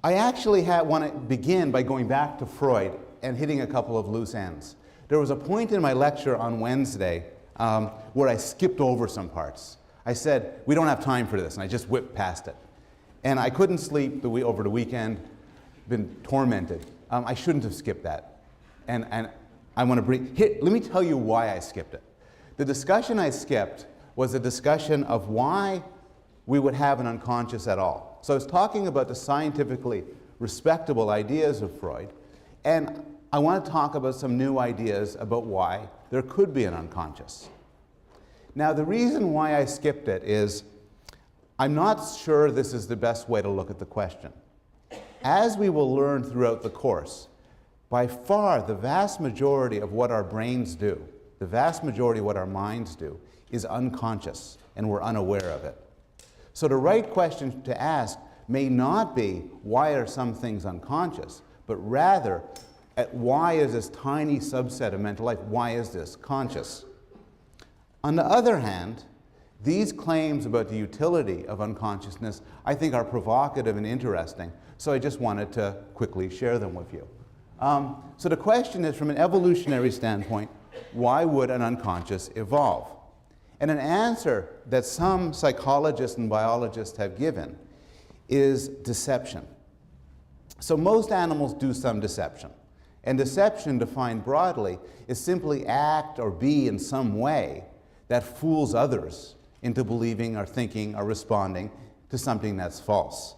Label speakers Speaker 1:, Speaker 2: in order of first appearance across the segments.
Speaker 1: I actually want to begin by going back to Freud and hitting a couple of loose ends. There was a point in my lecture on Wednesday where I skipped over some parts. I said, we don't have time for this, and I just whipped past it. And I couldn't sleep over the weekend, been tormented. I shouldn't have skipped that. And I want to bring, here, let me tell you why I skipped it. The discussion I skipped was a discussion of why we would have an unconscious at all. So I was talking about the scientifically respectable ideas of Freud, and I want to talk about some new ideas about why there could be an unconscious. Now, the reason why I skipped it is I'm not sure this is the best way to look at the question. As we will learn throughout the course, by far the vast majority of what our brains do, the vast majority of what our minds do, is unconscious, and we're unaware of it. So the right question to ask may not be, why are some things unconscious, but rather, why is this tiny subset of mental life, why is this conscious? On the other hand, these claims about the utility of unconsciousness, I think, are provocative and interesting, so I just wanted to quickly share them with you. So the question is, from an evolutionary standpoint, why would an unconscious evolve? And an answer that some psychologists and biologists have given is deception. So most animals do some deception. And deception, defined broadly, is simply act or be in some way that fools others into believing or thinking or responding to something that's false.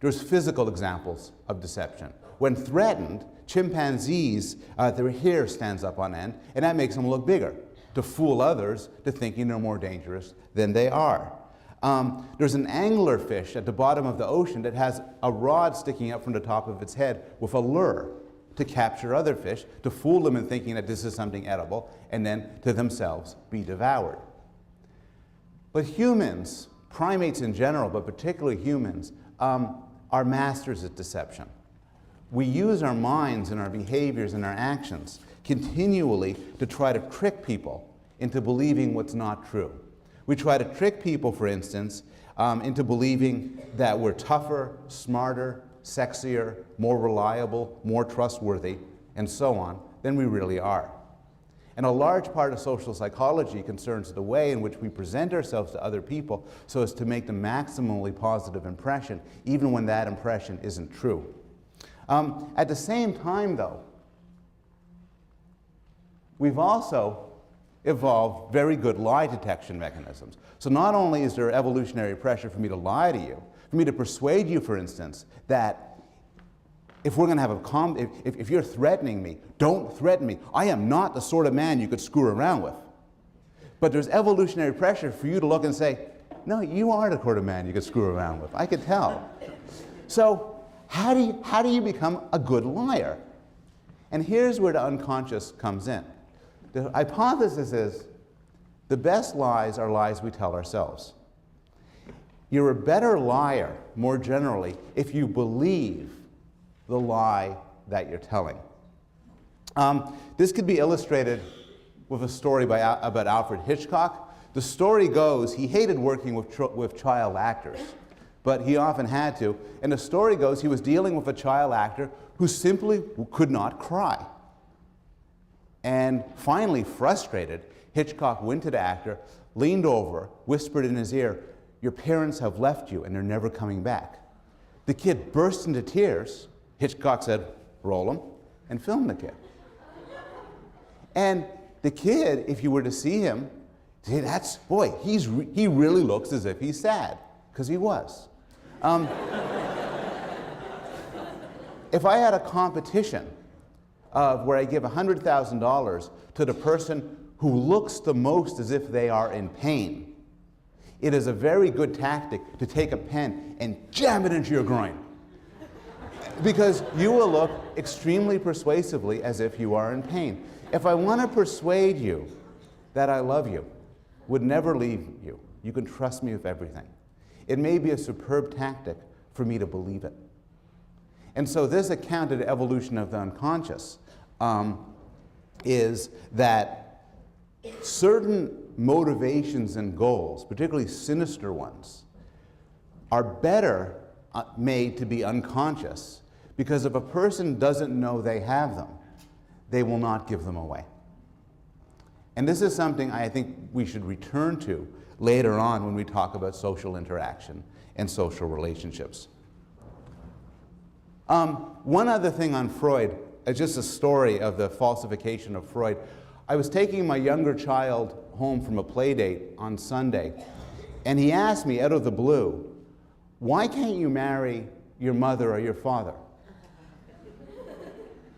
Speaker 1: There's physical examples of deception. When threatened, chimpanzees, their hair stands up on end, and that makes them look bigger, to fool others to thinking they're more dangerous than they are. There's an anglerfish at the bottom of the ocean that has a rod sticking up from the top of its head with a lure to capture other fish, to fool them in thinking that this is something edible, and then to themselves be devoured. But humans, primates in general, but particularly humans, are masters at deception. We use our minds and our behaviors and our actions continually to try to trick people into believing what's not true. We try to trick people, for instance, into believing that we're tougher, smarter, sexier, more reliable, more trustworthy, and so on, than we really are. And a large part of social psychology concerns the way in which we present ourselves to other people so as to make the maximally positive impression, even when that impression isn't true. At the same time, though, we've also evolved very good lie detection mechanisms. So not only is there evolutionary pressure for me to lie to you, for me to persuade you, for instance, that if we're going to have if you're threatening me, don't threaten me. I am not the sort of man you could screw around with. But there's evolutionary pressure for you to look and say, no, you are the sort of man you could screw around with. I could tell. So how do you become a good liar? And here's where the unconscious comes in. The hypothesis is the best lies are lies we tell ourselves. You're a better liar, more generally, if you believe the lie that you're telling. This could be illustrated with a story about Alfred Hitchcock. The story goes he hated working with child actors, but he often had to. And the story goes he was dealing with a child actor who simply could not cry. And finally, frustrated, Hitchcock went to the actor, leaned over, whispered in his ear, "Your parents have left you and they're never coming back." The kid burst into tears. Hitchcock said, "Roll him," and filmed the kid. And the kid, if you were to see him, say, he really looks as if he's sad, because he was. If I had a competition where I give $100,000 to the person who looks the most as if they are in pain, it is a very good tactic to take a pen and jam it into your groin. Because you will look extremely persuasively as if you are in pain. If I want to persuade you that I love you, would never leave you, you can trust me with everything, it may be a superb tactic for me to believe it. And so this account of the evolution of the unconscious is that certain motivations and goals, particularly sinister ones, are better made to be unconscious, because if a person doesn't know they have them, they will not give them away. And this is something I think we should return to later on when we talk about social interaction and social relationships. One other thing on Freud, just a story of the falsification of Freud. I was taking my younger child home from a play date on Sunday, and he asked me out of the blue, "Why can't you marry your mother or your father?"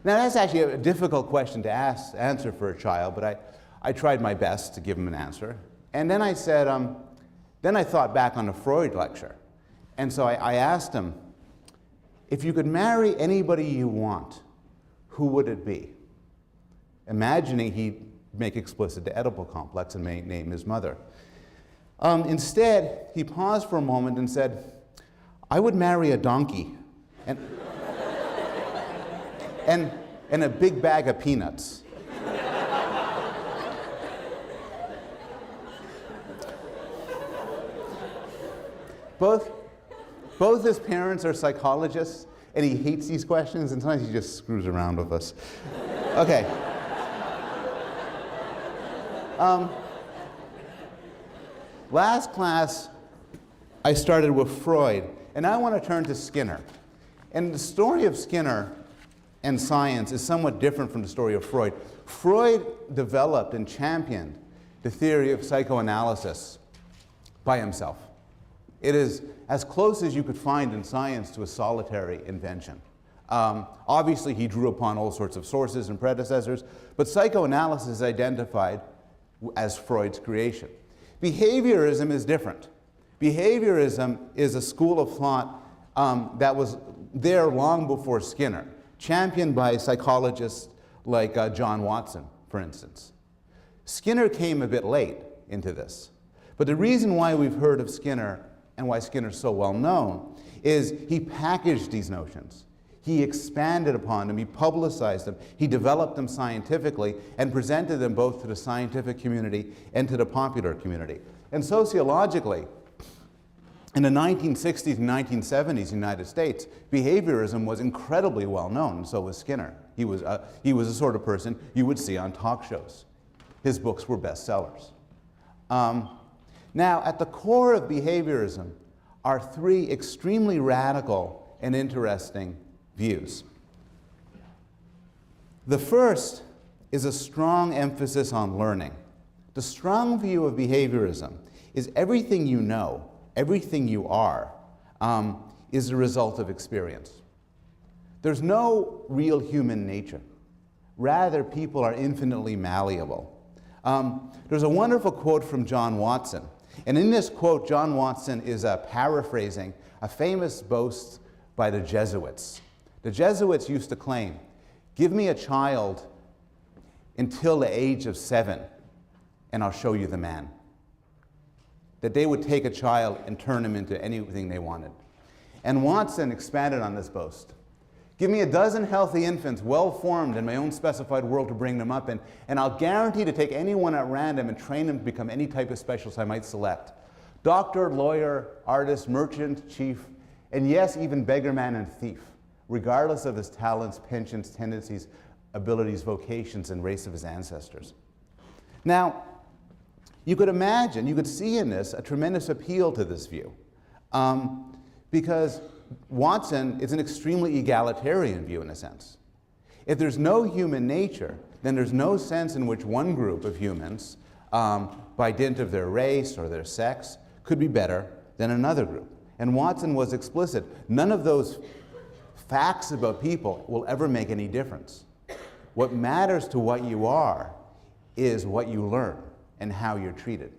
Speaker 1: Now that's actually a difficult question to answer for a child, but I tried my best to give him an answer. And then I said, then I thought back on a Freud lecture. And so I asked him, if you could marry anybody you want, who would it be? Imagining he'd make explicit the Oedipal complex and name his mother. Instead, he paused for a moment and said, I would marry a donkey and a big bag of peanuts. Both his parents are psychologists, and he hates these questions, and sometimes he just screws around with us. Okay. Last class, I started with Freud, and I want to turn to Skinner. And the story of Skinner and science is somewhat different from the story of Freud. Freud developed and championed the theory of psychoanalysis by himself. It is as close as you could find in science to a solitary invention. Obviously, he drew upon all sorts of sources and predecessors, but psychoanalysis is identified as Freud's creation. Behaviorism is different. Behaviorism is a school of thought that was there long before Skinner, championed by psychologists like John Watson, for instance. Skinner came a bit late into this, but the reason why we've heard of Skinner and why Skinner's so well known is he packaged these notions. He expanded upon them, he publicized them, he developed them scientifically and presented them both to the scientific community and to the popular community. And sociologically, in the 1960s and 1970s in the United States, behaviorism was incredibly well known, and so was Skinner. He was the sort of person you would see on talk shows. His books were bestsellers. Now, at the core of behaviorism are three extremely radical and interesting views. The first is a strong emphasis on learning. The strong view of behaviorism is everything you know, everything you are, is the result of experience. There's no real human nature. Rather, people are infinitely malleable. There's a wonderful quote from John Watson. And in this quote, John Watson is paraphrasing a famous boast by the Jesuits. The Jesuits used to claim, give me a child until the age of 7, and I'll show you the man. That they would take a child and turn him into anything they wanted. And Watson expanded on this boast. Give me a dozen healthy infants, well-formed in my own specified world to bring them up in, and I'll guarantee to take anyone at random and train them to become any type of specialist I might select. Doctor, lawyer, artist, merchant, chief, and yes, even beggarman and thief, regardless of his talents, penchants, tendencies, abilities, vocations, and race of his ancestors. Now, you could imagine, you could see in this a tremendous appeal to this view, because Watson is an extremely egalitarian view in a sense. If there's no human nature, then there's no sense in which one group of humans, by dint of their race or their sex, could be better than another group. And Watson was explicit. None of those facts about people will ever make any difference. What matters to what you are is what you learn and how you're treated.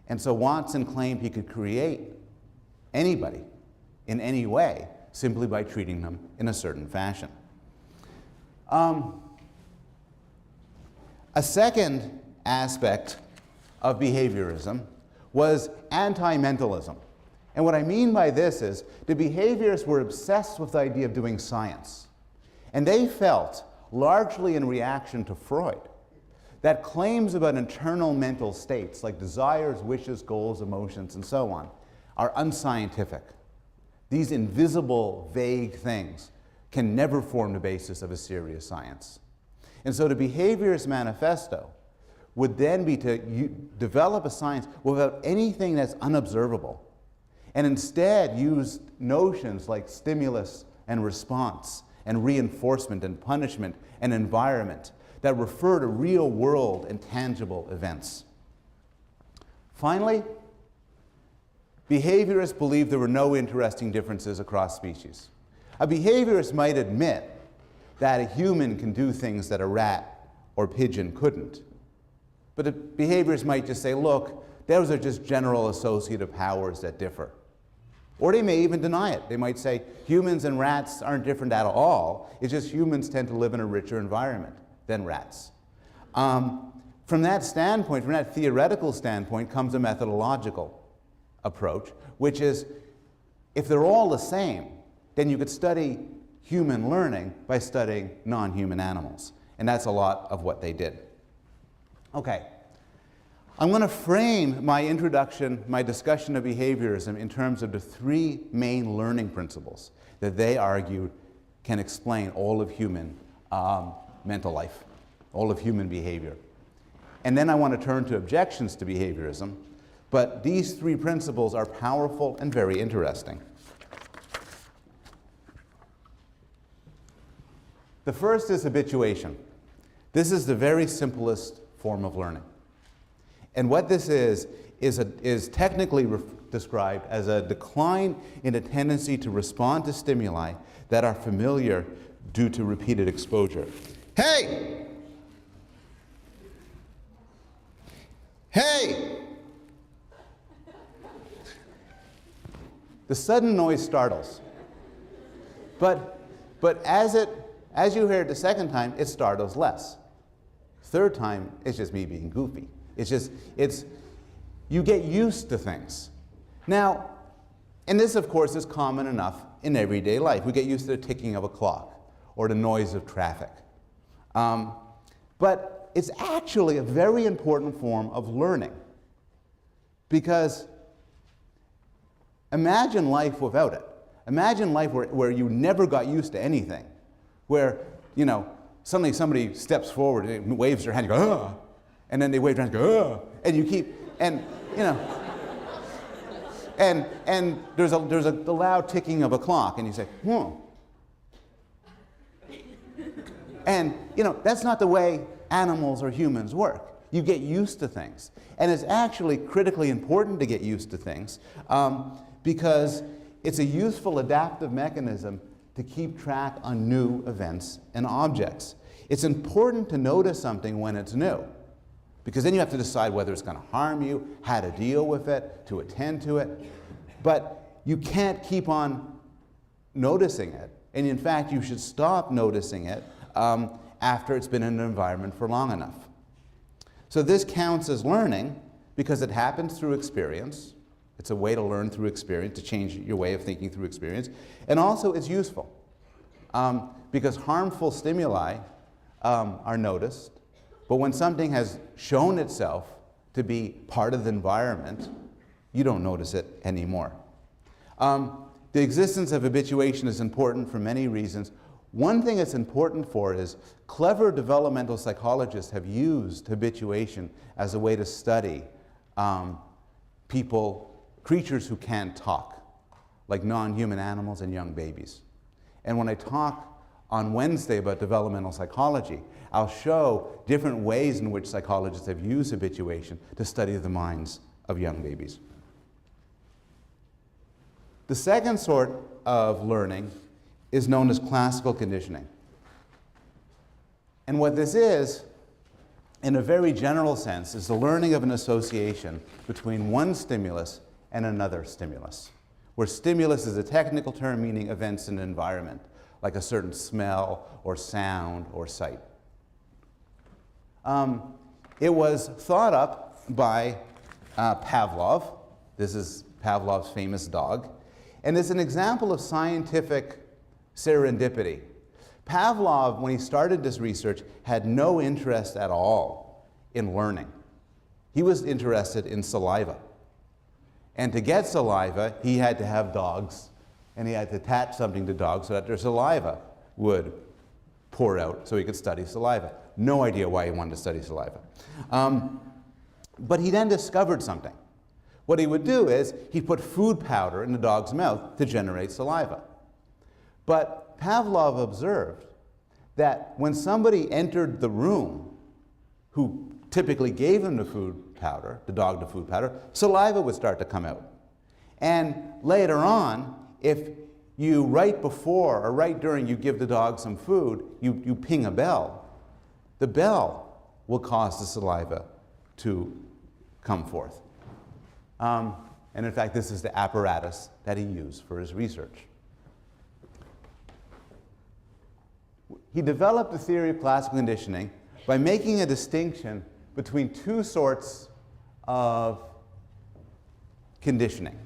Speaker 1: And so Watson claimed he could create anybody in any way simply by treating them in a certain fashion. A second aspect of behaviorism was anti-mentalism. And what I mean by this is the behaviorists were obsessed with the idea of doing science. And they felt, largely in reaction to Freud, that claims about internal mental states like desires, wishes, goals, emotions, and so on, are unscientific. these invisible, vague things, can never form the basis of a serious science. And so the Behaviorist Manifesto would then be to develop a science without anything that's unobservable, and instead use notions like stimulus and response and reinforcement and punishment and environment that refer to real world and tangible events. Finally, behaviorists believed there were no interesting differences across species. A behaviorist might admit that a human can do things that a rat or pigeon couldn't. But a behaviorist might just say, look, those are just general associative powers that differ. Or they may even deny it. They might say humans and rats aren't different at all. It's just humans tend to live in a richer environment than rats. From that standpoint, from that theoretical standpoint, comes a methodological approach, which is if they're all the same, then you could study human learning by studying non-human animals. And that's a lot of what they did. Okay. I'm going to frame my introduction, my discussion of behaviorism in terms of the three main learning principles that they argued can explain all of human mental life, all of human behavior. And then I want to turn to objections to behaviorism, but these three principles are powerful and very interesting. The first is habituation. This is the very simplest form of learning. And what this is technically described as a decline in a tendency to respond to stimuli that are familiar due to repeated exposure. Hey! Hey! The sudden noise startles. But as you hear it the second time, it startles less. Third time, it's just me being goofy. You get used to things. Now, and this of course is common enough in everyday life. We get used to the ticking of a clock or the noise of traffic. But it's actually a very important form of learning, because imagine life without it. Imagine life where you never got used to anything, where, suddenly somebody steps forward and waves their hand, you go, ah, and then they wave their hand, go, ah, and you keep, and there's the loud ticking of a clock, and you say, And that's not the way animals or humans work. You get used to things, and it's actually critically important to get used to things because it's a useful adaptive mechanism to keep track on new events and objects. It's important to notice something when it's new, because then you have to decide whether it's going to harm you, how to deal with it, to attend to it. But you can't keep on noticing it. And in fact, you should stop noticing it after it's been in an environment for long enough. So this counts as learning because it happens through experience. It's a way to learn through experience, to change your way of thinking through experience. And also it's useful because harmful stimuli are noticed, but when something has shown itself to be part of the environment, you don't notice it anymore. The existence of habituation is important for many reasons. One thing it's important for is clever developmental psychologists have used habituation as a way to study creatures who can't talk, like non-human animals and young babies. And when I talk on Wednesday about developmental psychology, I'll show different ways in which psychologists have used habituation to study the minds of young babies. The second sort of learning is known as classical conditioning. And what this is, in a very general sense, is the learning of an association between one stimulus and another stimulus, where stimulus is a technical term meaning events in an environment, like a certain smell or sound or sight. It was thought up by Pavlov. This is Pavlov's famous dog. And it's an example of scientific serendipity. Pavlov, when he started this research, had no interest at all in learning. He was interested in saliva. And to get saliva, he had to have dogs and he had to attach something to dogs so that their saliva would pour out so he could study saliva. No idea why he wanted to study saliva. But he then discovered something. What he would do is he'd put food powder in the dog's mouth to generate saliva. But Pavlov observed that when somebody entered the room who typically gave him the food powder, the dog the food powder, saliva would start to come out. And later on, if you, right before or right during you give the dog some food, you ping a bell, the bell will cause the saliva to come forth. And in fact, this is the apparatus that he used for his research. He developed the theory of classical conditioning by making a distinction between two sorts of conditioning,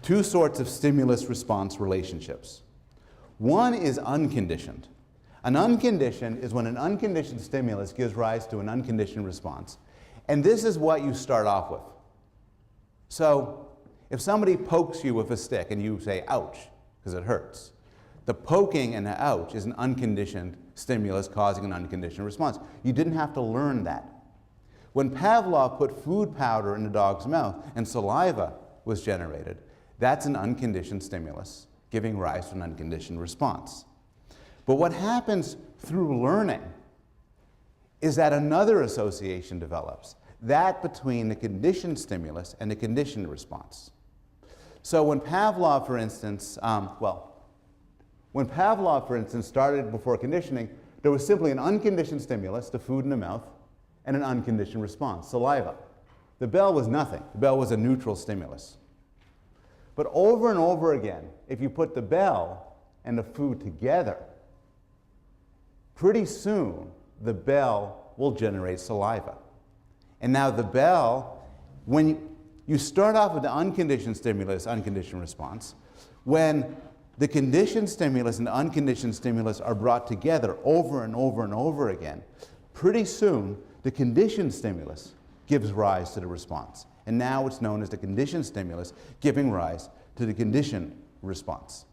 Speaker 1: two sorts of stimulus-response relationships. One is unconditioned. An unconditioned is when an unconditioned stimulus gives rise to an unconditioned response. And this is what you start off with. So if somebody pokes you with a stick and you say, ouch, because it hurts, the poking and the ouch is an unconditioned stimulus causing an unconditioned response. You didn't have to learn that. When Pavlov put food powder in the dog's mouth and saliva was generated, that's an unconditioned stimulus giving rise to an unconditioned response. But what happens through learning is that another association develops, that between the conditioned stimulus and the conditioned response. So when Pavlov, for instance, when Pavlov, for instance, started before conditioning, there was simply an unconditioned stimulus, the food in the mouth, and an unconditioned response, saliva. The bell was nothing. The bell was a neutral stimulus. But over and over again, if you put the bell and the food together, pretty soon the bell will generate saliva. And now the bell, when you start off with the unconditioned stimulus, unconditioned response, when the conditioned stimulus and the unconditioned stimulus are brought together over and over and over again, pretty soon the conditioned stimulus gives rise to the response. And now it's known as the conditioned stimulus giving rise to the conditioned response.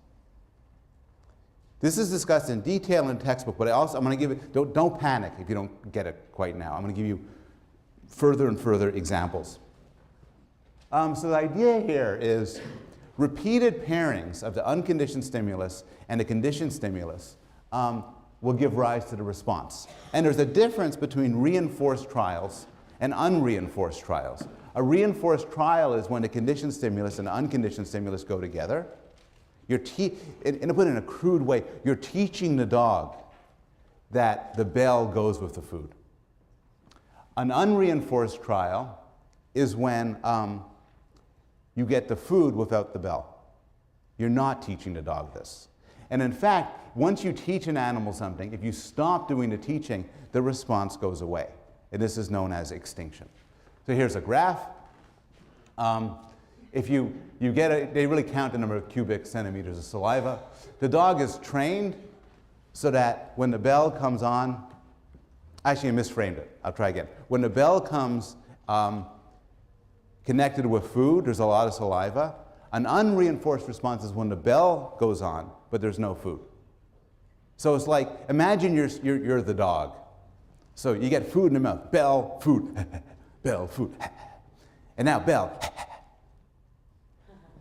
Speaker 1: This is discussed in detail in the textbook, but I'm going to give it, don't panic if you don't get it quite now. I'm going to give you further and further examples. So the idea here is repeated pairings of the unconditioned stimulus and the conditioned stimulus will give rise to the response. And there's a difference between reinforced trials and unreinforced trials. A reinforced trial is when the conditioned stimulus and the unconditioned stimulus go together. And to put it in a crude way, you're teaching the dog that the bell goes with the food. An unreinforced trial is when you get the food without the bell. You're not teaching the dog this. And in fact, once you teach an animal something, if you stop doing the teaching, the response goes away. And this is known as extinction. So here's a graph. If you get they really count the number of cubic centimeters of saliva. The dog is trained so that when the bell comes on, actually I misframed it, I'll try again. When the bell comes connected with food, there's a lot of saliva. An unreinforced response is when the bell goes on, but there's no food. So it's like, imagine you're the dog. So you get food in the mouth, bell, food, bell, food, and now bell.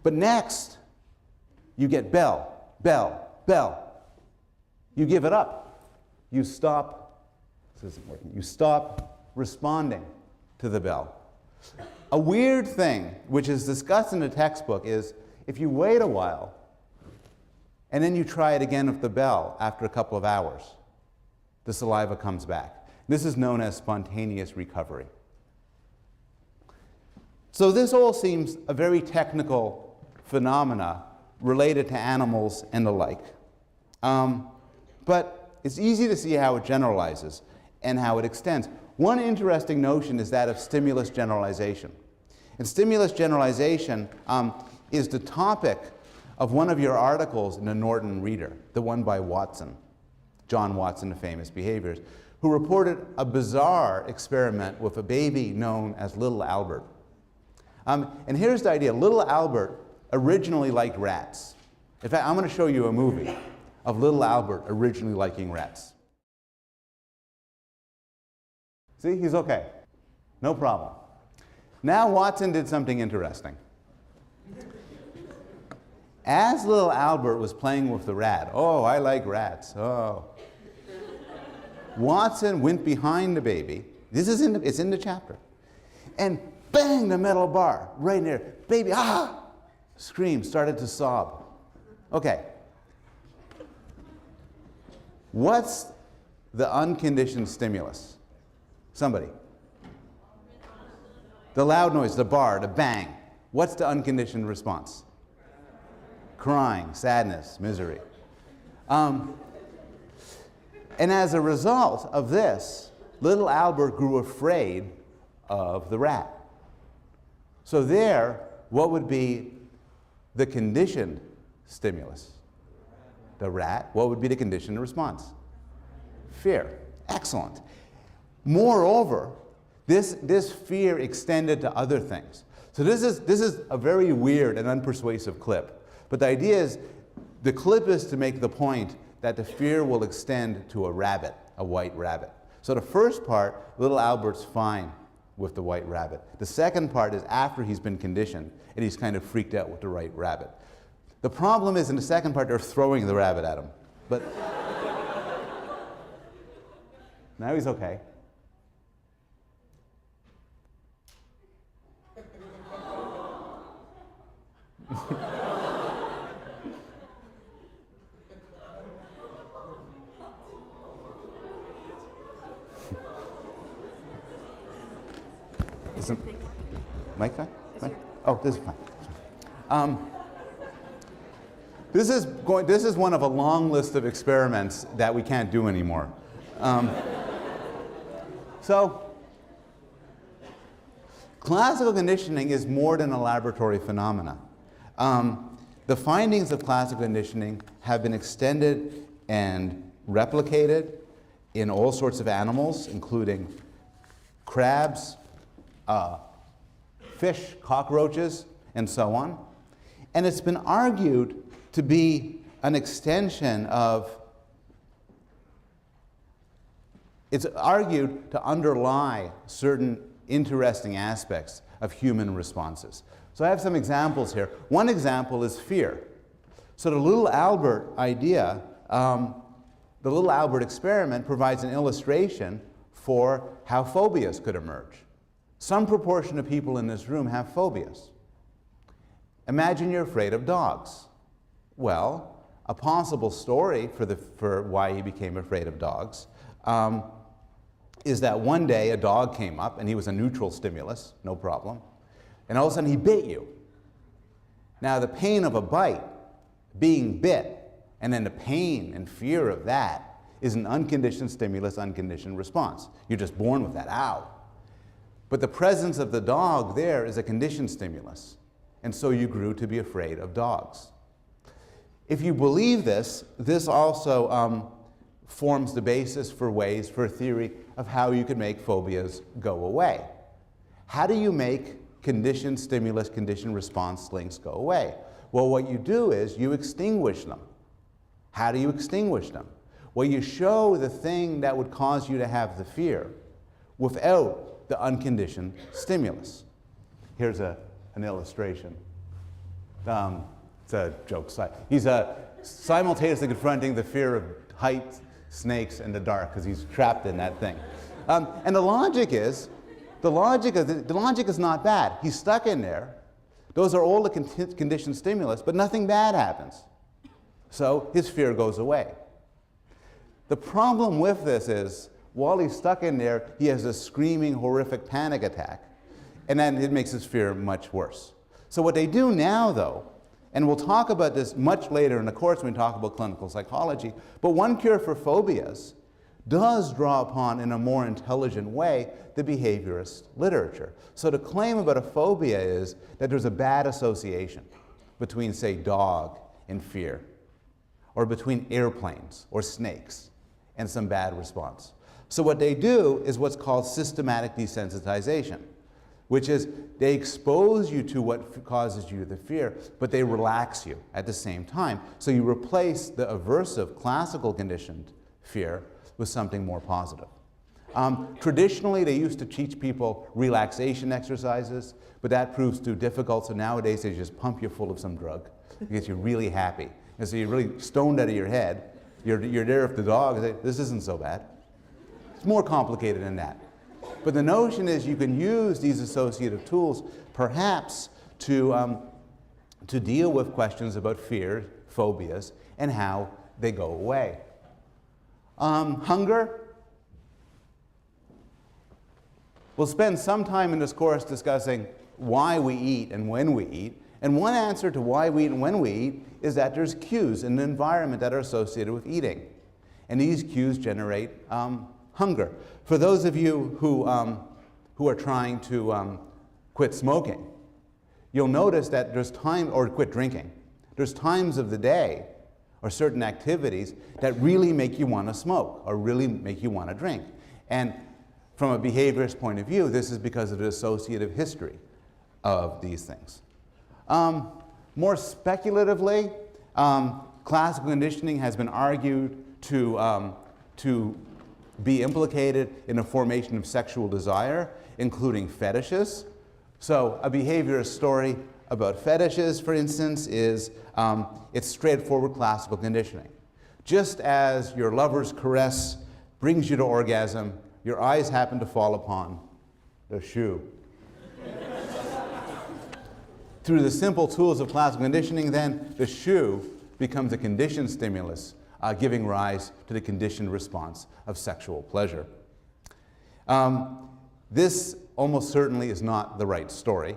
Speaker 1: But next, you get bell, bell, bell. You give it up. You stop, this isn't working, you stop responding to the bell. A weird thing, which is discussed in the textbook, is if you wait a while, and then you try it again with the bell after a couple of hours, the saliva comes back. This is known as spontaneous recovery. So this all seems a very technical phenomena related to animals and the like. But it's easy to see how it generalizes and how it extends. One interesting notion is that of stimulus generalization. And stimulus generalization is the topic of one of your articles in the Norton Reader, the one by Watson, John Watson, the famous behaviors, who reported a bizarre experiment with a baby known as Little Albert. And here's the idea. Little Albert originally liked rats. In fact, I'm going to show you a movie of little Albert originally liking rats. See, he's okay. No problem. Now Watson did something interesting. As little Albert was playing with the rat, oh, I like rats, oh. Watson went behind the baby. It's in the chapter. And bang, the metal bar right near. Baby, ah! Screamed, started to sob. Okay. What's the unconditioned stimulus? Somebody. The loud noise, the bar, the bang. What's the unconditioned response? Crying, sadness, misery. And as a result of this, little Albert grew afraid of the rat. So there, what would be the conditioned stimulus? The rat. What would be the conditioned response? Fear. Excellent. Moreover, this fear extended to other things. So this is a very weird and unpersuasive clip. But the idea is, the clip is to make the point that the fear will extend to a rabbit, a white rabbit. So the first part, little Albert's fine with the white rabbit. The second part is after he's been conditioned and he's kind of freaked out with the white rabbit. The problem is in the second part, they're throwing the rabbit at him. But now he's okay. Isn't mic on? Mic? Oh, this is fine. This is one of a long list of experiments that we can't do anymore. So, classical conditioning is more than a laboratory phenomena. The findings of classical conditioning have been extended and replicated in all sorts of animals, including crabs, fish, cockroaches, and so on. And it's been argued to be an extension of, it's argued to underlie certain interesting aspects of human responses. So I have some examples here. One example is fear. So the little Albert idea, the little Albert experiment provides an illustration for how phobias could emerge. Some proportion of people in this room have phobias. Imagine you're afraid of dogs. Well, a possible story for why he became afraid of dogs is that one day a dog came up and he was a neutral stimulus, no problem, and all of a sudden he bit you. Now the pain of a bite, being bit, and then the pain and fear of that is an unconditioned stimulus, unconditioned response. You're just born with that, ow. But the presence of the dog there is a conditioned stimulus, and so you grew to be afraid of dogs. If you believe this, this also forms the basis for a theory of how you could make phobias go away. How do you make conditioned stimulus, conditioned response links go away? Well, what you do is you extinguish them. How do you extinguish them? Well, you show the thing that would cause you to have the fear without the unconditioned stimulus. Here's an illustration. It's a joke. He's simultaneously confronting the fear of heights, snakes, and the dark because he's trapped in that thing. And the logic is not bad. He's stuck in there. Those are all the conditioned stimulus, but nothing bad happens. So his fear goes away. The problem with this is, while he's stuck in there, he has a screaming, horrific panic attack. And then it makes his fear much worse. So what they do now, though, and we'll talk about this much later in the course when we talk about clinical psychology, but one cure for phobias does draw upon, in a more intelligent way, the behaviorist literature. So the claim about a phobia is that there's a bad association between, say, dog and fear, or between airplanes or snakes and some bad response. So what they do is what's called systematic desensitization. which is they expose you to what causes you the fear, but they relax you at the same time. So you replace the aversive, classical conditioned fear with something more positive. Traditionally, they used to teach people relaxation exercises, but that proves too difficult, so nowadays they just pump you full of some drug. It gets you really happy. And so you're really stoned out of your head. You're there with the dog and say, this isn't so bad. It's more complicated than that. But the notion is you can use these associative tools perhaps to deal with questions about fear, phobias, and how they go away. Hunger. We'll spend some time in this course discussing why we eat and when we eat. And one answer to why we eat and when we eat is that there's cues in the environment that are associated with eating. And these cues generate hunger. For those of you who are trying to quit smoking, you'll notice that there's time, or quit drinking, there's times of the day or certain activities that really make you want to smoke or really make you want to drink. And from a behaviorist point of view, this is because of the associative history of these things. More speculatively, classical conditioning has been argued to be implicated in the formation of sexual desire, including fetishes. So a behaviorist story about fetishes, for instance, is it's straightforward classical conditioning. Just as your lover's caress brings you to orgasm, your eyes happen to fall upon the shoe. Through the simple tools of classical conditioning, then, the shoe becomes a conditioned stimulus, giving rise to the conditioned response of sexual pleasure. This almost certainly is not the right story.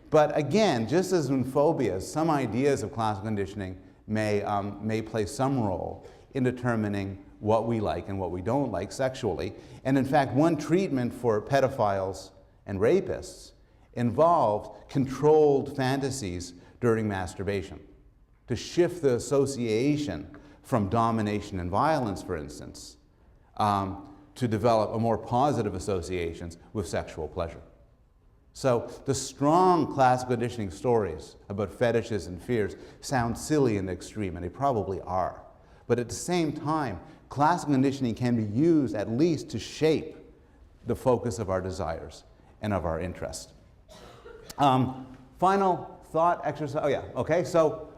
Speaker 1: But again, just as in phobias, some ideas of classical conditioning may play some role in determining what we like and what we don't like sexually. And in fact, one treatment for pedophiles and rapists involved controlled fantasies during masturbation to shift the association from domination and violence, for instance, to develop a more positive associations with sexual pleasure. So the strong classical conditioning stories about fetishes and fears sound silly in the extreme, and they probably are. But at the same time, classical conditioning can be used at least to shape the focus of our desires and of our interest. Final thought exercise. Oh yeah, okay, so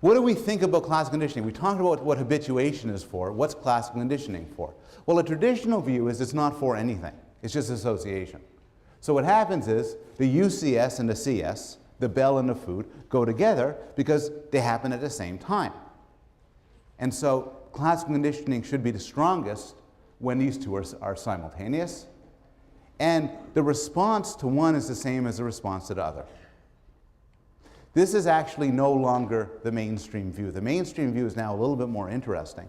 Speaker 1: what do we think about classical conditioning? We talked about what habituation is for. What's classical conditioning for? Well, a traditional view is it's not for anything. It's just association. So what happens is the UCS and the CS, the bell and the food, go together because they happen at the same time. And so classical conditioning should be the strongest when these two are simultaneous. And the response to one is the same as the response to the other. This is actually no longer the mainstream view. The mainstream view is now a little bit more interesting.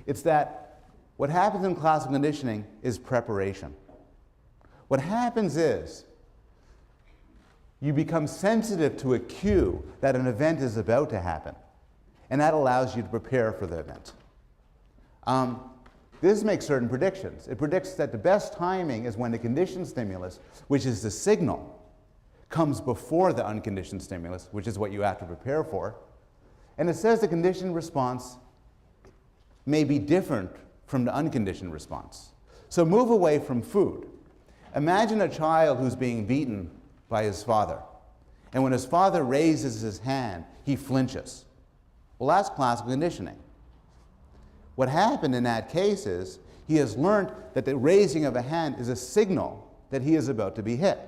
Speaker 1: It's that what happens in classical conditioning is preparation. What happens is you become sensitive to a cue that an event is about to happen, and that allows you to prepare for the event. This makes certain predictions. It predicts that the best timing is when the conditioned stimulus, which is the signal, comes before the unconditioned stimulus, which is what you have to prepare for. And it says the conditioned response may be different from the unconditioned response. So move away from food. Imagine a child who's being beaten by his father. And when his father raises his hand, he flinches. Well, that's classical conditioning. What happened in that case is he has learned that the raising of a hand is a signal that he is about to be hit.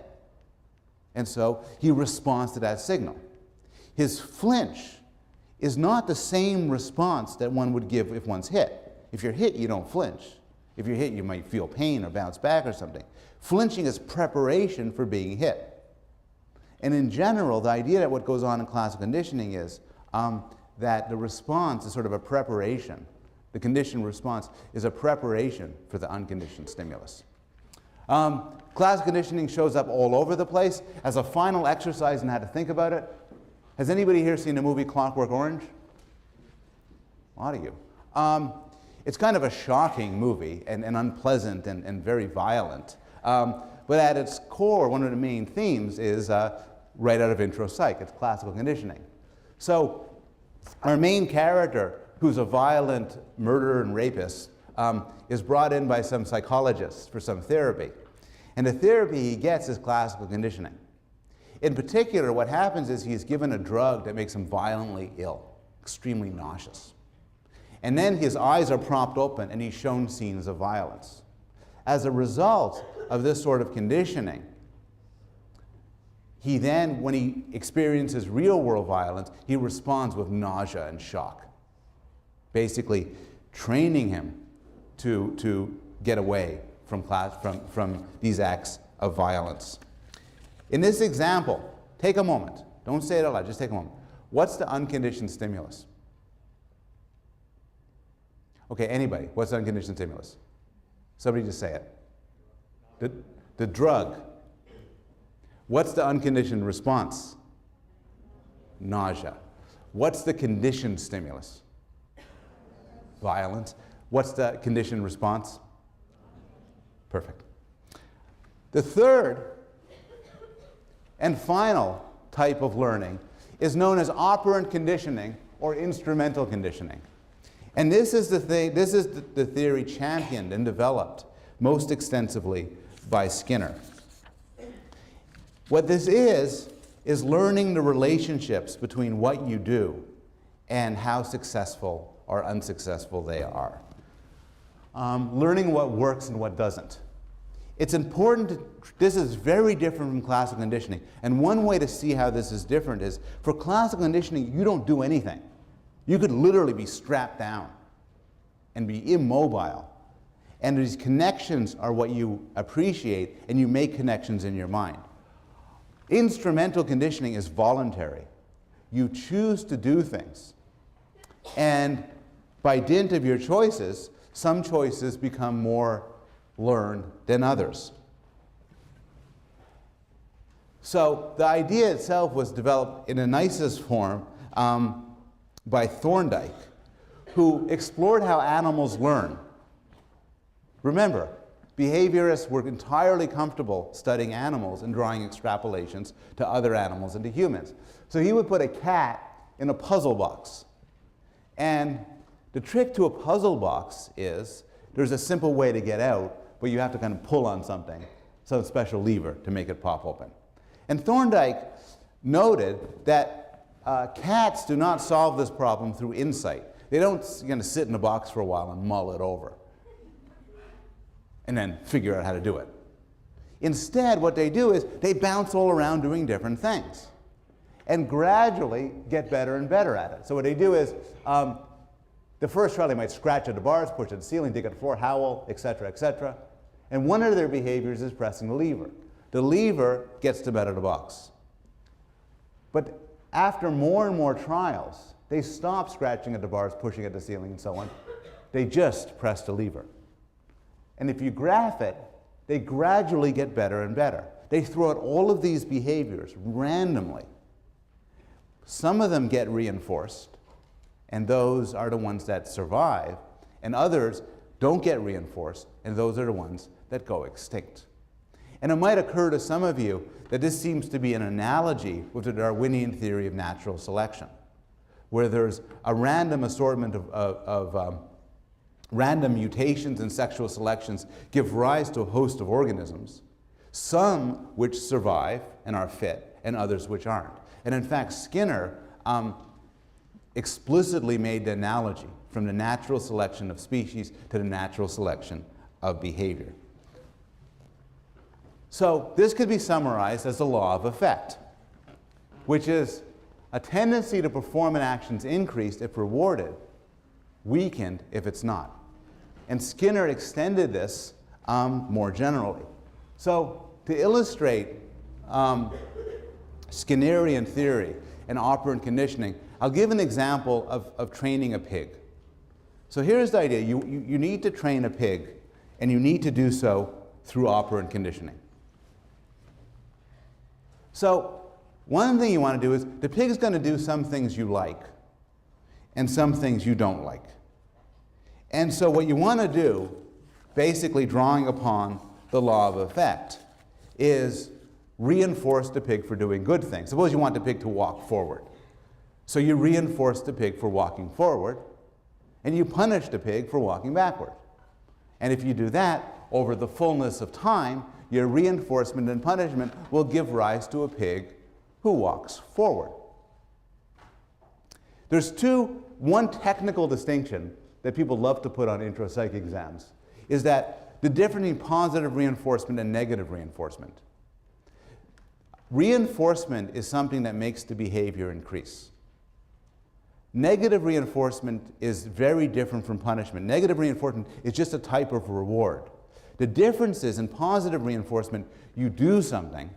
Speaker 1: And so he responds to that signal. His flinch is not the same response that one would give if one's hit. If you're hit, you don't flinch. If you're hit, you might feel pain or bounce back or something. Flinching is preparation for being hit. And in general, the idea that what goes on in classical conditioning is that the response is sort of a preparation. The conditioned response is a preparation for the unconditioned stimulus. Classical conditioning shows up all over the place. As a final exercise in how to think about it, has anybody here seen the movie Clockwork Orange? A lot of you. It's kind of a shocking movie and unpleasant and very violent. But at its core, one of the main themes is right out of Intro Psych. It's classical conditioning. So our main character, who's a violent murderer and rapist, is brought in by some psychologists for some therapy. And the therapy he gets is classical conditioning. In particular, what happens is he's given a drug that makes him violently ill, extremely nauseous. And then his eyes are propped open and he's shown scenes of violence. As a result of this sort of conditioning, he then, when he experiences real-world violence, he responds with nausea and shock, basically training him to get away from these acts of violence. In this example, take a moment. Don't say it out loud, just take a moment. What's the unconditioned stimulus? Okay, anybody, what's the unconditioned stimulus? Somebody just say it. The drug. What's the unconditioned response? Nausea. What's the conditioned stimulus? Violence. What's the conditioned response? Perfect. The third and final type of learning is known as operant conditioning or instrumental conditioning. And this is the theory championed and developed most extensively by Skinner. What this is learning the relationships between what you do and how successful or unsuccessful they are. Learning what works and what doesn't. It's important this is very different from classical conditioning. And one way to see how this is different is, for classical conditioning, you don't do anything. You could literally be strapped down and be immobile. And these connections are what you appreciate, and you make connections in your mind. Instrumental conditioning is voluntary. You choose to do things. And by dint of your choices, some choices become more learned than others. So the idea itself was developed in a nicest form by Thorndike, who explored how animals learn. Remember, behaviorists were entirely comfortable studying animals and drawing extrapolations to other animals and to humans. So he would put a cat in a puzzle box. And the trick to a puzzle box is there's a simple way to get out, but you have to kind of pull on something, some special lever to make it pop open. And Thorndike noted that cats do not solve this problem through insight. They don't sit in a box for a while and mull it over and then figure out how to do it. Instead, what they do is they bounce all around doing different things and gradually get better and better at it. So what they do is, the first trial they might scratch at the bars, push at the ceiling, dig at the floor, howl, etc., etc. And one of their behaviors is pressing the lever. The lever gets them out of the box. But after more and more trials, they stop scratching at the bars, pushing at the ceiling, and so on. They just press the lever. And if you graph it, they gradually get better and better. They throw out all of these behaviors randomly. Some of them get reinforced, and those are the ones that survive, and others don't get reinforced, and those are the ones that go extinct. And it might occur to some of you that this seems to be an analogy with the Darwinian theory of natural selection, where there's a random assortment of random mutations and sexual selections give rise to a host of organisms, some which survive and are fit, and others which aren't. And in fact, Skinner explicitly made the analogy from the natural selection of species to the natural selection of behavior. So this could be summarized as the law of effect, which is a tendency to perform an action's increased if rewarded, weakened if it's not. And Skinner extended this more generally. So to illustrate Skinnerian theory and operant conditioning, I'll give an example of training a pig. So here's the idea. You need to train a pig, and you need to do so through operant conditioning. So one thing you want to do is, the pig is going to do some things you like and some things you don't like. And so what you want to do, basically drawing upon the law of effect, is reinforce the pig for doing good things. Suppose you want the pig to walk forward. So you reinforce the pig for walking forward, and you punish the pig for walking backward. And if you do that, over the fullness of time, your reinforcement and punishment will give rise to a pig who walks forward. There's one technical distinction that people love to put on intro psych exams, is that the difference between positive reinforcement and negative reinforcement. Reinforcement is something that makes the behavior increase. Negative reinforcement is very different from punishment. Negative reinforcement is just a type of reward. The difference is in positive reinforcement, you do something.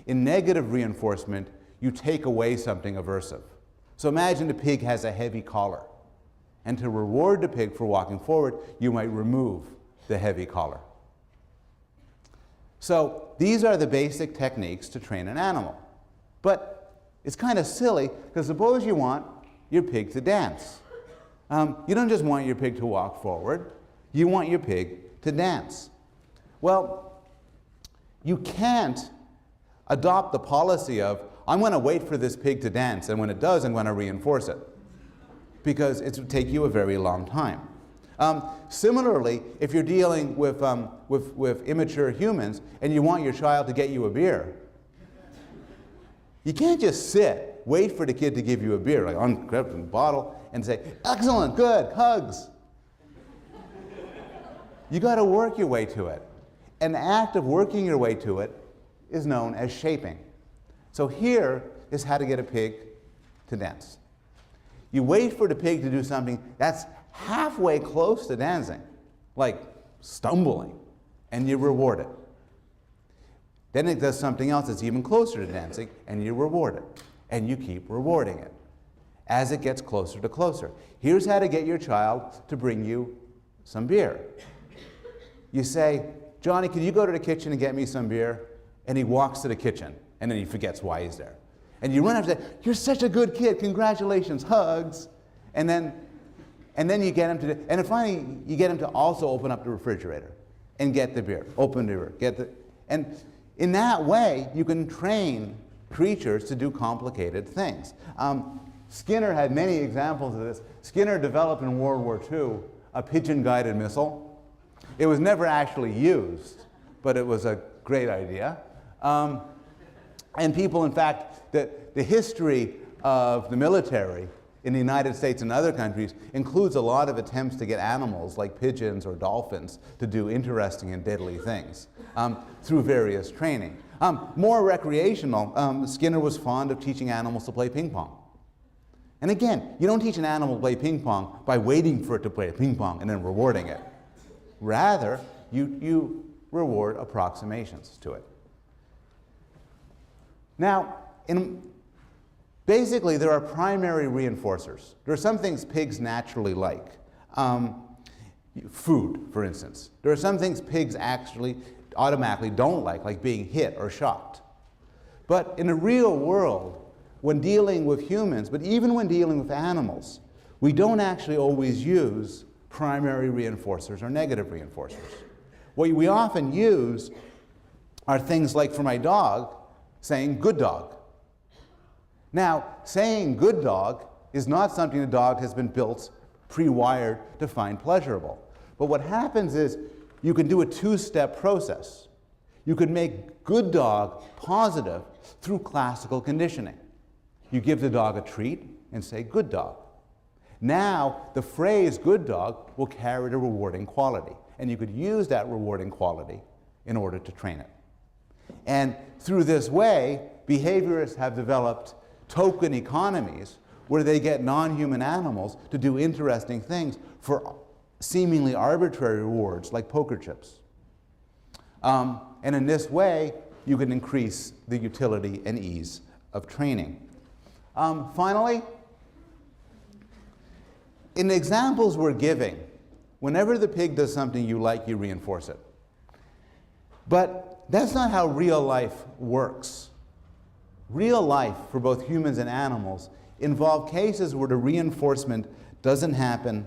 Speaker 1: In negative reinforcement, you take away something aversive. So imagine the pig has a heavy collar. And to reward the pig for walking forward, you might remove the heavy collar. So these are the basic techniques to train an animal. But it's kind of silly, because suppose you want your pig to dance. You don't just want your pig to walk forward, you want your pig to dance. Well, you can't adopt the policy of, I'm going to wait for this pig to dance, and when it does, I'm going to reinforce it, because it would take you a very long time. Similarly, if you're dealing with immature humans and you want your child to get you a beer, you can't just sit, wait for the kid to give you a beer, like ungrab the bottle, and say, excellent, good, hugs. You got to work your way to it. An act of working your way to it is known as shaping. So here is how to get a pig to dance. You wait for the pig to do something that's halfway close to dancing, like stumbling, and you reward it. Then it does something else that's even closer to dancing, and you reward it. And you keep rewarding it as it gets closer to closer. Here's how to get your child to bring you some beer. You say, Johnny, can you go to the kitchen and get me some beer? And he walks to the kitchen, and then he forgets why he's there. And you run up and say, you're such a good kid, congratulations, hugs. And then you get him to, and finally you get him to also open up the refrigerator and get the beer, open the beer, and in that way you can train creatures to do complicated things. Skinner had many examples of this. Skinner developed in World War II a pigeon-guided missile. It was never actually used, but it was a great idea. And people, in fact, the history of the military in the United States and other countries includes a lot of attempts to get animals like pigeons or dolphins to do interesting and deadly things through various training. More recreational, Skinner was fond of teaching animals to play ping pong. And again, you don't teach an animal to play ping pong by waiting for it to play ping pong and then rewarding it. Rather, you reward approximations to it. Now, basically, there are primary reinforcers. There are some things pigs naturally like. Food, for instance. There are some things pigs actually automatically don't like being hit or shocked. But in the real world, when dealing with humans, but even when dealing with animals, we don't actually always use primary reinforcers or negative reinforcers. What we often use are things like, for my dog, saying good dog. Now, saying good dog is not something the dog has been built, pre-wired to find pleasurable. But what happens is you can do a two-step process. You can make good dog positive through classical conditioning. You give the dog a treat and say good dog. Now, the phrase good dog will carry the rewarding quality, and you could use that rewarding quality in order to train it. And through this way, behaviorists have developed token economies where they get non-human animals to do interesting things for seemingly arbitrary rewards like poker chips. And in this way, you can increase the utility and ease of training. Finally, in the examples we're giving, whenever the pig does something you like, you reinforce it. But that's not how real life works. Real life, for both humans and animals, involve cases where the reinforcement doesn't happen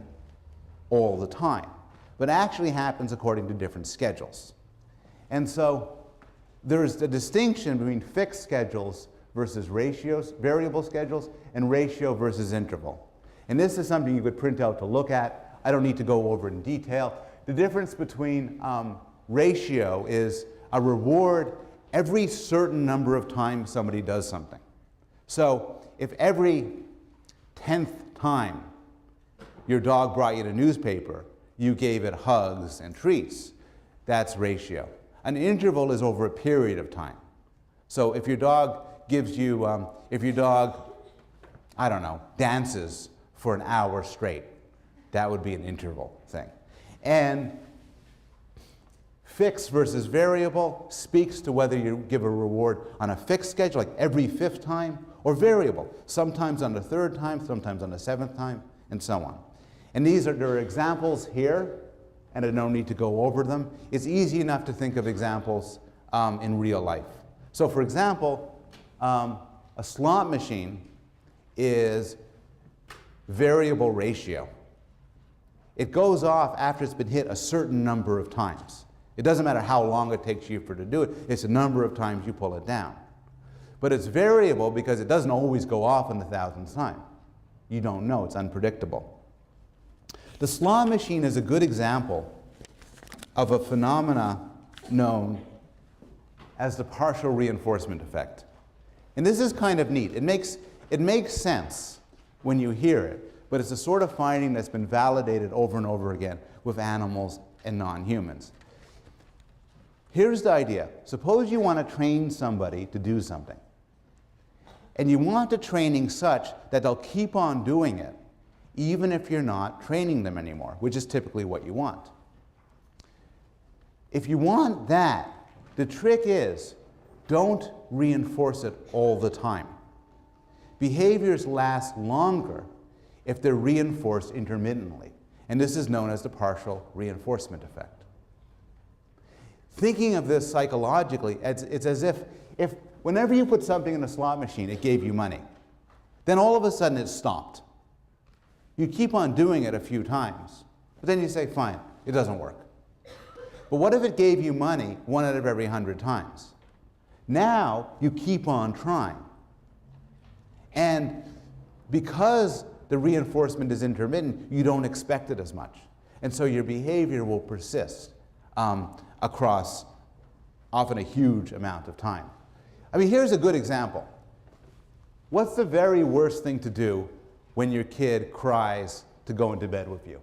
Speaker 1: all the time, but actually happens according to different schedules. And so there's a distinction between fixed schedules versus ratios, variable schedules, and ratio versus interval. And this is something you could print out to look at. I don't need to go over it in detail. The difference between ratio is a reward every certain number of times somebody does something. So if every 10th time your dog brought you the newspaper, you gave it hugs and treats, that's ratio. An interval is over a period of time. So if your dog gives you, I don't know, dances for an hour straight, that would be an interval thing. And fixed versus variable speaks to whether you give a reward on a fixed schedule, like every 5th time, or variable, sometimes on the 3rd time, sometimes on the 7th time, and so on. And there are examples here, and I don't need to go over them. It's easy enough to think of examples in real life. So for example, a slot machine is variable ratio. It goes off after it's been hit a certain number of times. It doesn't matter how long it takes you to do it, it's the number of times you pull it down. But it's variable because it doesn't always go off in the 1000th time. You don't know, it's unpredictable. The slot machine is a good example of a phenomena known as the partial reinforcement effect. And this is kind of neat. It makes sense when you hear it, but it's a sort of finding that's been validated over and over again with animals and non-humans. Here's the idea. Suppose you want to train somebody to do something. And you want the training such that they'll keep on doing it, even if you're not training them anymore, which is typically what you want. If you want that, the trick is don't reinforce it all the time. Behaviors last longer if they're reinforced intermittently, and this is known as the partial reinforcement effect. Thinking of this psychologically, it's as if whenever you put something in a slot machine, it gave you money. Then all of a sudden it stopped. You keep on doing it a few times, but then you say, fine, it doesn't work. But what if it gave you money 1 out of every 100 times? Now you keep on trying. And because the reinforcement is intermittent, you don't expect it as much. And so your behavior will persist across often a huge amount of time. I mean, here's a good example. What's the very worst thing to do when your kid cries to go into bed with you?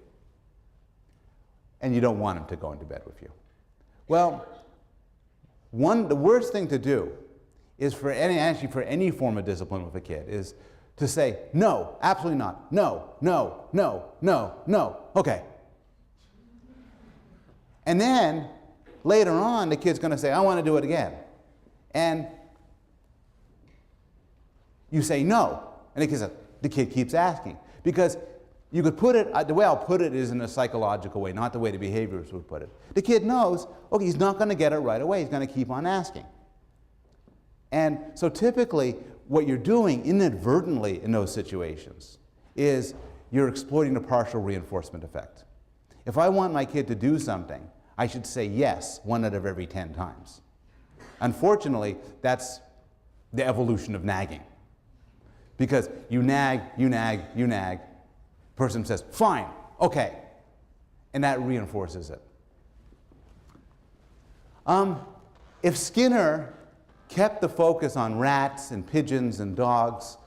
Speaker 1: And you don't want him to go into bed with you. Well, the worst thing to do is for any form of discipline with a kid is to say, no, absolutely not, no, no, no, no, no, okay. And then later on, the kid's going to say, I want to do it again. And you say no, and the kid keeps asking. Because you could put it, the way I'll put it is in a psychological way, not the way the behaviorists would put it. The kid knows, okay, he's not going to get it right away, he's going to keep on asking. And so typically, what you're doing inadvertently in those situations is you're exploiting the partial reinforcement effect. If I want my kid to do something, I should say yes 1 out of every 10 times. Unfortunately, that's the evolution of nagging. Because you nag, you nag, you nag, person says, fine, okay, and that reinforces it. If Skinner kept the focus on rats and pigeons and dogs,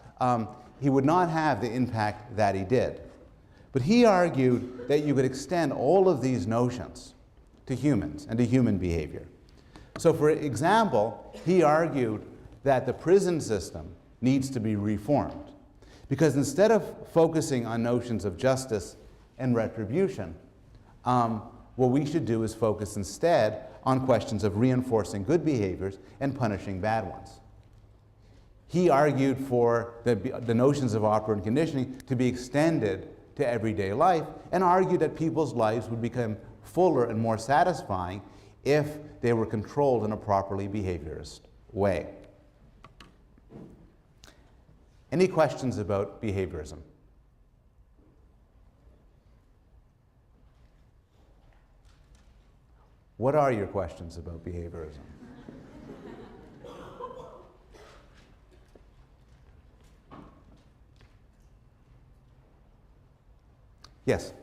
Speaker 1: he would not have the impact that he did. But he argued that you could extend all of these notions to humans and to human behavior. So for example, he argued that the prison system needs to be reformed. Because instead of focusing on notions of justice and retribution, what we should do is focus instead on questions of reinforcing good behaviors and punishing bad ones. He argued for the notions of operant conditioning to be extended to everyday life, and argued that people's lives would become fuller and more satisfying if they were controlled in a properly behaviorist way. Any questions about behaviorism? What are your questions about behaviorism? Yes?
Speaker 2: For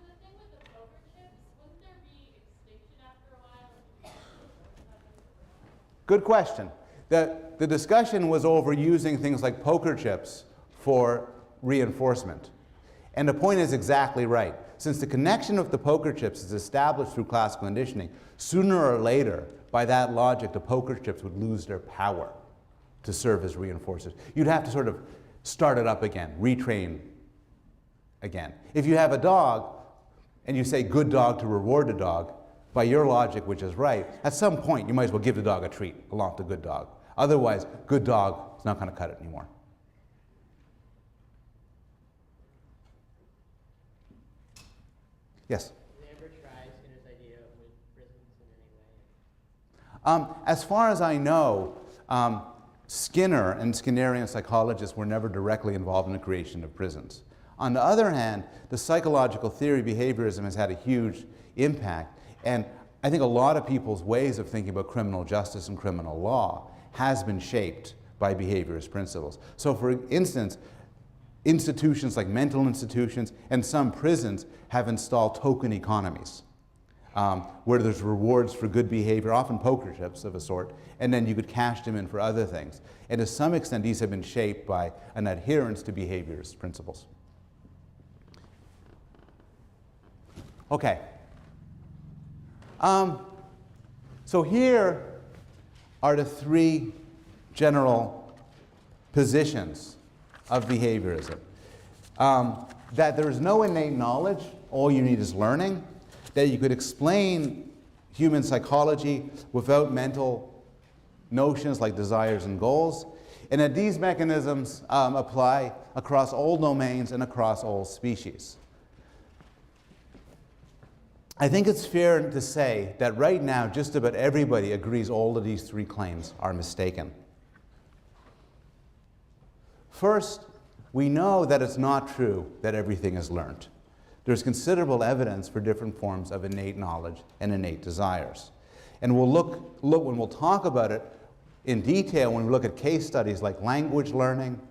Speaker 2: the thing with the poker chips, wouldn't there be extinction after a while?
Speaker 1: Good question. The discussion was over using things like poker chips for reinforcement. And the point is exactly right. Since the connection of the poker chips is established through classical conditioning, sooner or later, by that logic, the poker chips would lose their power to serve as reinforcers. You'd have to sort of start it up again, retrain again. If you have a dog and you say good dog to reward the dog, by your logic, which is right, at some point you might as well give the dog a treat along with the good dog. Otherwise, good dog is not going to cut it anymore. Yes?
Speaker 3: Did they ever try Skinner's idea with prisons in any way?
Speaker 1: As far as I know, Skinner and Skinnerian psychologists were never directly involved in the creation of prisons. On the other hand, the psychological theory behaviorism has had a huge impact, and I think a lot of people's ways of thinking about criminal justice and criminal law has been shaped by behaviorist principles. So for instance, institutions like mental institutions and some prisons have installed token economies, where there's rewards for good behavior, often poker chips of a sort, and then you could cash them in for other things. And to some extent, these have been shaped by an adherence to behaviorist principles. Okay. So here are the three general positions of behaviorism. That there is no innate knowledge, all you need is learning, that you could explain human psychology without mental notions like desires and goals, and that these mechanisms apply across all domains and across all species. I think it's fair to say that right now just about everybody agrees all of these three claims are mistaken. First, we know that it's not true that everything is learned. There's considerable evidence for different forms of innate knowledge and innate desires. And we'll look when we'll talk about it in detail when we look at case studies like language learning,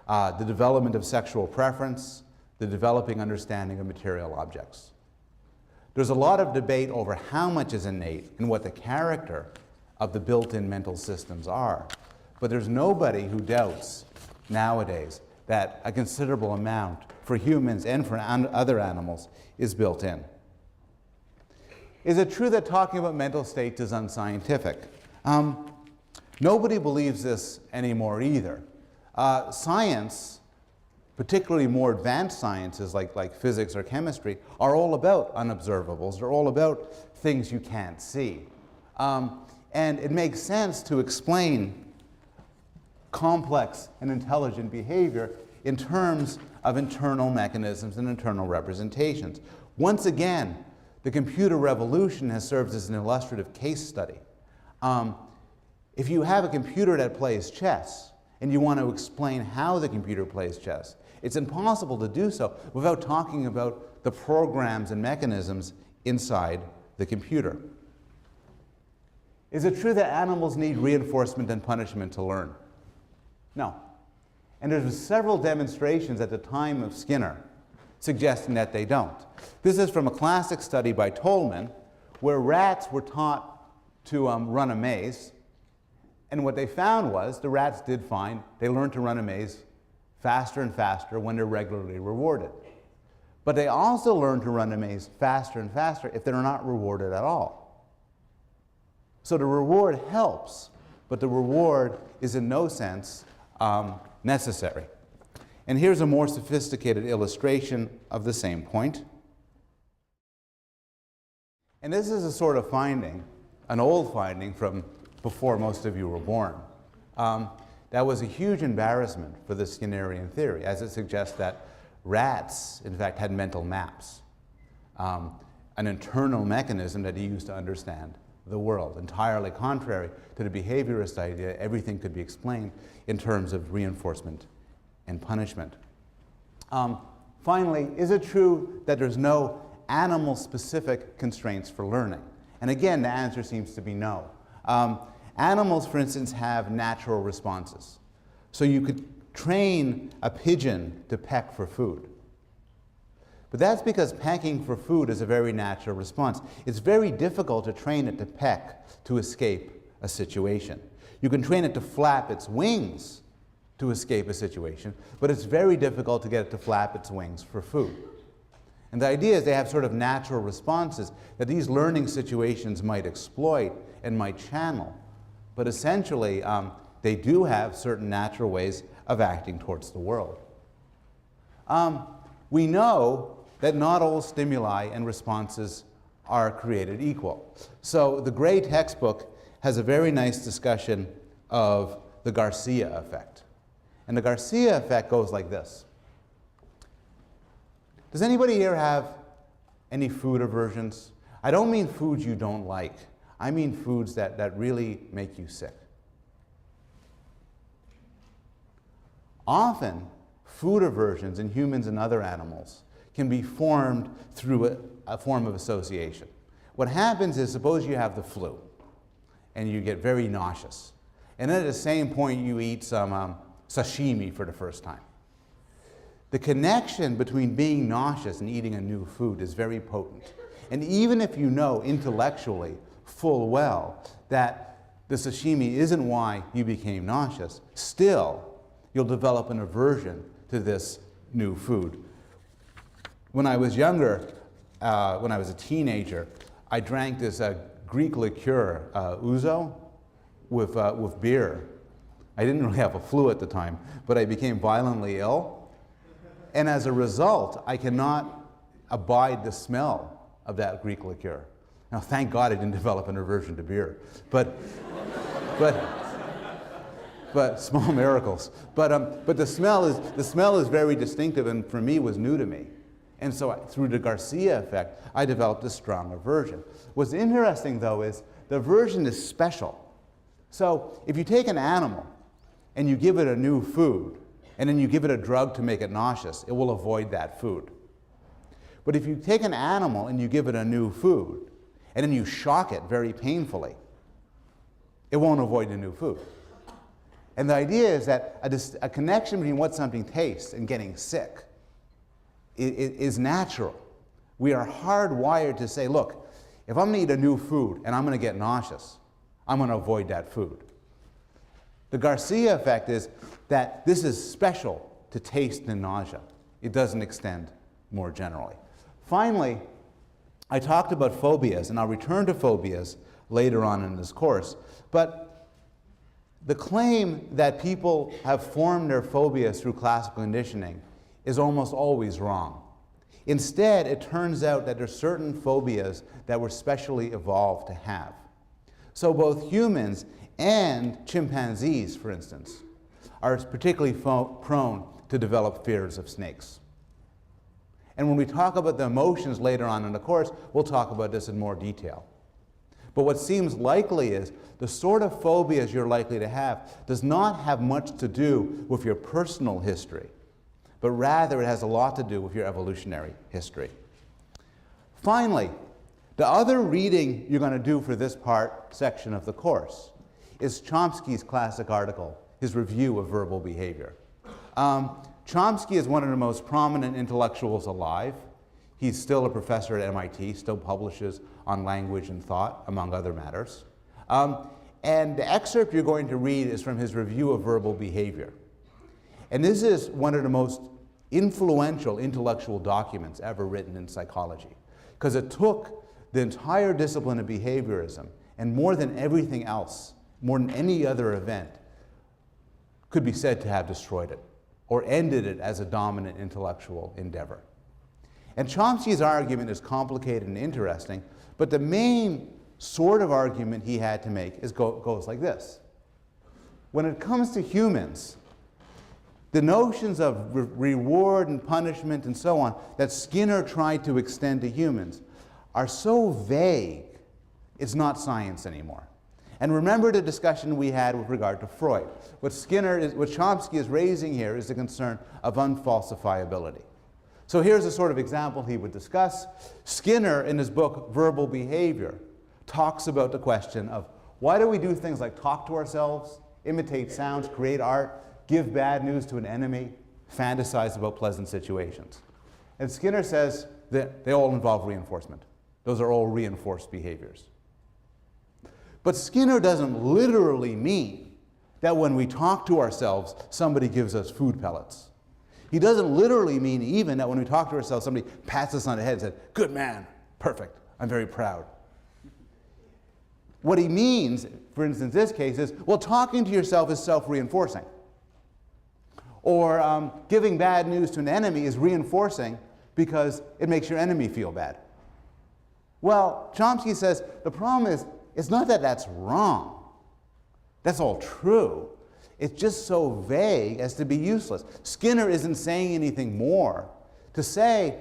Speaker 1: the development of sexual preference, the developing understanding of material objects. There's a lot of debate over how much is innate and what the character of the built-in mental systems are. But there's nobody who doubts nowadays that a considerable amount for humans and for other animals is built in. Is it true that talking about mental states is unscientific? Nobody believes this anymore either. Science, particularly more advanced sciences like physics or chemistry, are all about unobservables. They're all about things you can't see. And it makes sense to explain complex and intelligent behavior in terms of internal mechanisms and internal representations. Once again, the computer revolution has served as an illustrative case study. If you have a computer that plays chess and you want to explain how the computer plays chess, it's impossible to do so without talking about the programs and mechanisms inside the computer. Is it true that animals need reinforcement and punishment to learn? No. And there's several demonstrations at the time of Skinner suggesting that they don't. This is from a classic study by Tolman, where rats were taught to run a maze. And what they found was the rats did fine. They learned to run a maze faster and faster when they're regularly rewarded. But they also learn to run a maze faster and faster if they're not rewarded at all. So the reward helps, but the reward is in no sense necessary. And here's a more sophisticated illustration of the same point. And this is a sort of finding, an old finding from before most of you were born. That was a huge embarrassment for the Skinnerian theory, as it suggests that rats, in fact, had mental maps, an internal mechanism that he used to understand the world, entirely contrary to the behaviorist idea everything could be explained in terms of reinforcement and punishment. Finally, is it true that there's no animal-specific constraints for learning? And again, the answer seems to be no. Animals, for instance, have natural responses. So you could train a pigeon to peck for food. But that's because pecking for food is a very natural response. It's very difficult to train it to peck to escape a situation. You can train it to flap its wings to escape a situation, but it's very difficult to get it to flap its wings for food. And the idea is they have sort of natural responses that these learning situations might exploit and might channel. But essentially, they do have certain natural ways of acting towards the world. We know that not all stimuli and responses are created equal. So the Gray textbook has a very nice discussion of the Garcia effect. And the Garcia effect goes like this. Does anybody here have any food aversions? I don't mean foods you don't like. I mean foods that really make you sick. Often, food aversions in humans and other animals can be formed through a form of association. What happens is, suppose you have the flu and you get very nauseous. And then at the same point you eat some sashimi for the first time. The connection between being nauseous and eating a new food is very potent. And even if you know intellectually full well that the sashimi isn't why you became nauseous, still you'll develop an aversion to this new food. When I was younger, when I was a teenager, I drank this Greek liqueur, ouzo, with beer. I didn't really have a flu at the time, but I became violently ill. And as a result, I cannot abide the smell of that Greek liqueur. Now, thank God I didn't develop an aversion to beer. But small miracles. But the smell is very distinctive, and for me was new to me. And so through the Garcia effect, I developed a strong aversion. What's interesting, though, is the aversion is special. So if you take an animal and you give it a new food, and then you give it a drug to make it nauseous, it will avoid that food. But if you take an animal and you give it a new food, and then you shock it very painfully, it won't avoid the new food. And the idea is that a connection between what something tastes and getting sick is natural. We are hardwired to say, look, if I'm going to eat a new food and I'm going to get nauseous, I'm going to avoid that food. The Garcia effect is that this is special to taste and nausea. It doesn't extend more generally. Finally, I talked about phobias, and I'll return to phobias later on in this course. But the claim that people have formed their phobias through classical conditioning is almost always wrong. Instead, it turns out that there are certain phobias that were specially evolved to have. So both humans and chimpanzees, for instance, are particularly prone to develop fears of snakes. And when we talk about the emotions later on in the course, we'll talk about this in more detail. But what seems likely is the sort of phobias you're likely to have does not have much to do with your personal history, but rather it has a lot to do with your evolutionary history. Finally, the other reading you're going to do for this section of the course is Chomsky's classic article, his review of verbal behavior. Chomsky is one of the most prominent intellectuals alive. He's still a professor at MIT, still publishes on language and thought, among other matters. And the excerpt you're going to read is from his review of verbal behavior. And this is one of the most influential intellectual documents ever written in psychology, because it took the entire discipline of behaviorism, and more than everything else, more than any other event, could be said to have destroyed it, or ended it as a dominant intellectual endeavor. And Chomsky's argument is complicated and interesting, but the main sort of argument he had to make goes like this. When it comes to humans, the notions of reward and punishment and so on that Skinner tried to extend to humans are so vague, it's not science anymore. And remember the discussion we had with regard to Freud. What Chomsky is raising here is the concern of unfalsifiability. So here's a sort of example he would discuss. Skinner, in his book Verbal Behavior, talks about the question of why do we do things like talk to ourselves, imitate sounds, create art, give bad news to an enemy, fantasize about pleasant situations. And Skinner says that they all involve reinforcement. Those are all reinforced behaviors. But Skinner doesn't literally mean that when we talk to ourselves, somebody gives us food pellets. He doesn't literally mean even that when we talk to ourselves, somebody pats us on the head and says, "Good man, perfect, I'm very proud." What he means, for instance, in this case is, well, talking to yourself is self-reinforcing. Or giving bad news to an enemy is reinforcing because it makes your enemy feel bad. Well, Chomsky says the problem is, it's not that that's wrong. That's all true. It's just so vague as to be useless. Skinner isn't saying anything more. To say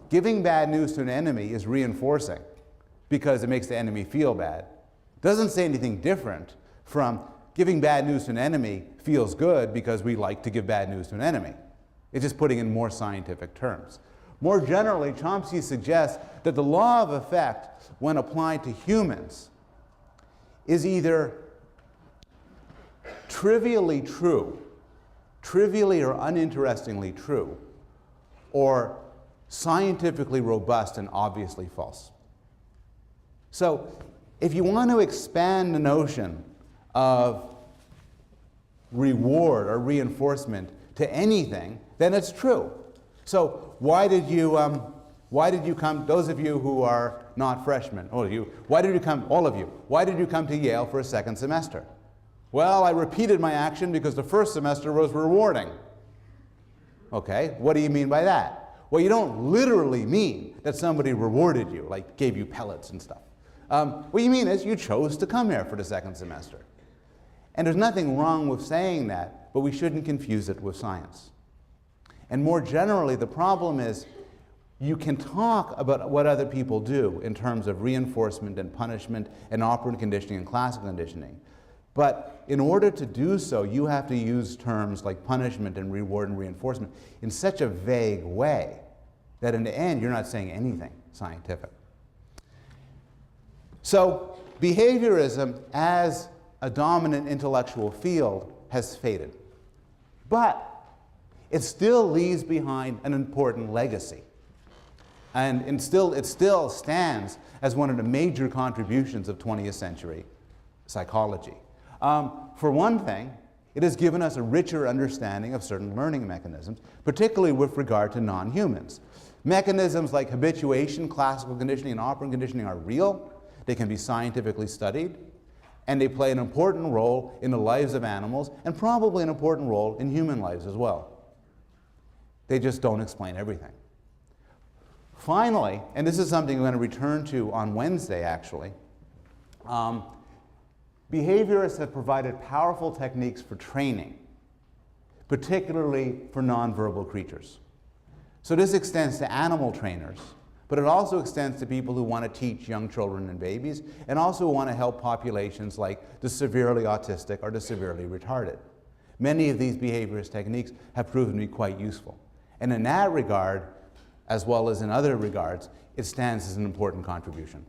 Speaker 1: giving bad news to an enemy is reinforcing because it makes the enemy feel bad doesn't say anything different from giving bad news to an enemy feels good because we like to give bad news to an enemy. It's just putting in more scientific terms. More generally, Chomsky suggests that the law of effect, when applied to humans, is either trivially true, trivially or uninterestingly true, or scientifically robust and obviously false. So, if you want to expand the notion of reward or reinforcement to anything, then it's true. So why did you come, those of you who are not freshmen, all of you, why did you come to Yale for a second semester? Well, I repeated my action because the first semester was rewarding. Okay, what do you mean by that? Well, you don't literally mean that somebody rewarded you, like gave you pellets and stuff. What you mean is you chose to come here for the second semester. And there's nothing wrong with saying that, but we shouldn't confuse it with science. And more generally, the problem is you can talk about what other people do in terms of reinforcement and punishment and operant conditioning and classical conditioning. But in order to do so, you have to use terms like punishment and reward and reinforcement in such a vague way that in the end, you're not saying anything scientific. So behaviorism as a dominant intellectual field has faded. But it still leaves behind an important legacy. And it still stands as one of the major contributions of 20th century psychology. For one thing, it has given us a richer understanding of certain learning mechanisms, particularly with regard to non-humans. Mechanisms like habituation, classical conditioning, and operant conditioning are real. They can be scientifically studied, and they play an important role in the lives of animals, and probably an important role in human lives as well. They just don't explain everything. Finally, and this is something I'm going to return to on Wednesday, actually, behaviorists have provided powerful techniques for training, particularly for nonverbal creatures. So this extends to animal trainers, but it also extends to people who want to teach young children and babies, and also want to help populations like the severely autistic or the severely retarded. Many of these behaviorist techniques have proven to be quite useful. And in that regard, as well as in other regards, it stands as an important contribution.